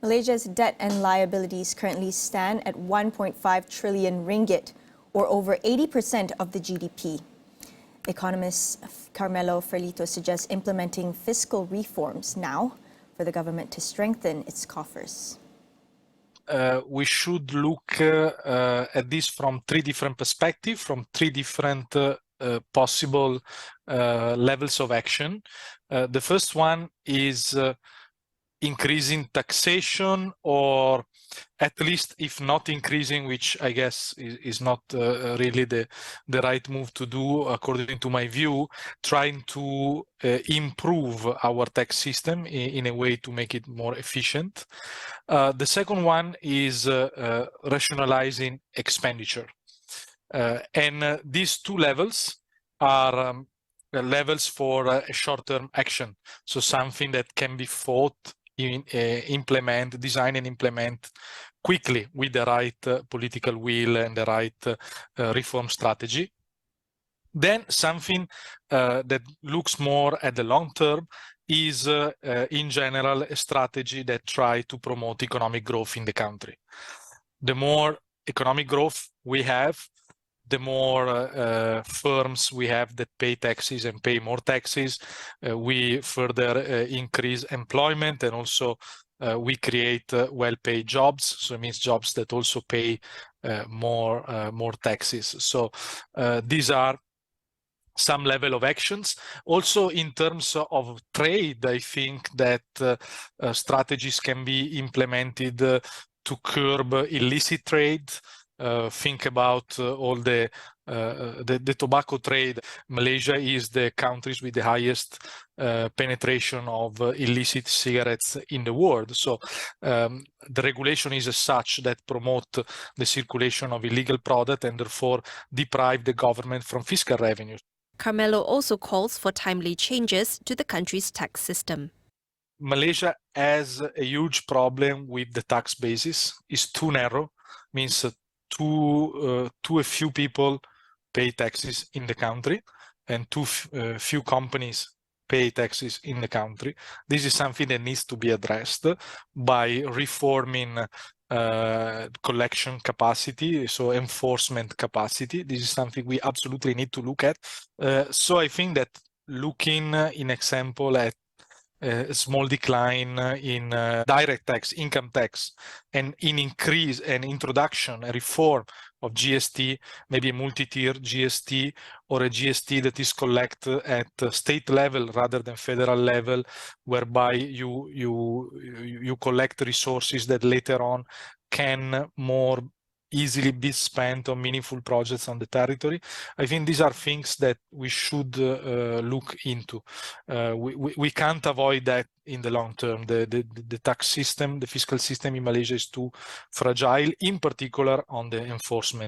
Malaysia's debt and liabilities currently stand at 1.5 trillion ringgit, or over 80% of the GDP. Economist Carmelo Ferlito suggests implementing fiscal reforms now for the government to strengthen its coffers. We should look at this from three different perspectives, from three different possible levels of action. The first one is increasing taxation, or at least if not increasing, which I guess is not really the right move to do, according to my view, trying to improve our tax system in a way to make it more efficient. The second one is rationalizing expenditure. And these two levels are levels for a short-term action. So something that can be thought, design and implement quickly with the right political will and the right reform strategy. Then something that looks more at the long term is, in general, a strategy that tries to promote economic growth in the country. The more economic growth we have, the more firms we have that pay taxes and pay more taxes. We further increase employment, and also we create well-paid jobs. So it means jobs that also pay more taxes. So these are some level of actions. Also, in terms of trade, I think that strategies can be implemented to curb illicit trade. Think about all the tobacco trade. Malaysia is the countries with the highest penetration of illicit cigarettes in the world. So the regulation is as such that promote the circulation of illegal product and therefore deprive the government from fiscal revenues. Carmelo also calls for timely changes to the country's tax system. Malaysia has a huge problem with the tax basis. It's too narrow, means too a few people pay taxes in the country, and too few companies pay taxes in the country. This is something that needs to be addressed by reforming collection capacity, so enforcement capacity. This is something we absolutely need to look at. So I think that looking, in example, at a small decline in direct tax, income tax, and in increase and introduction, a reform of GST, maybe a multi-tier GST, or a GST that is collected at state level rather than federal level, whereby you collect resources that later on can more easily be spent on meaningful projects on the territory. I think these are things that we should look into. We can't avoid that in the long term. The tax system, the fiscal system in Malaysia is too fragile, in particular on the enforcement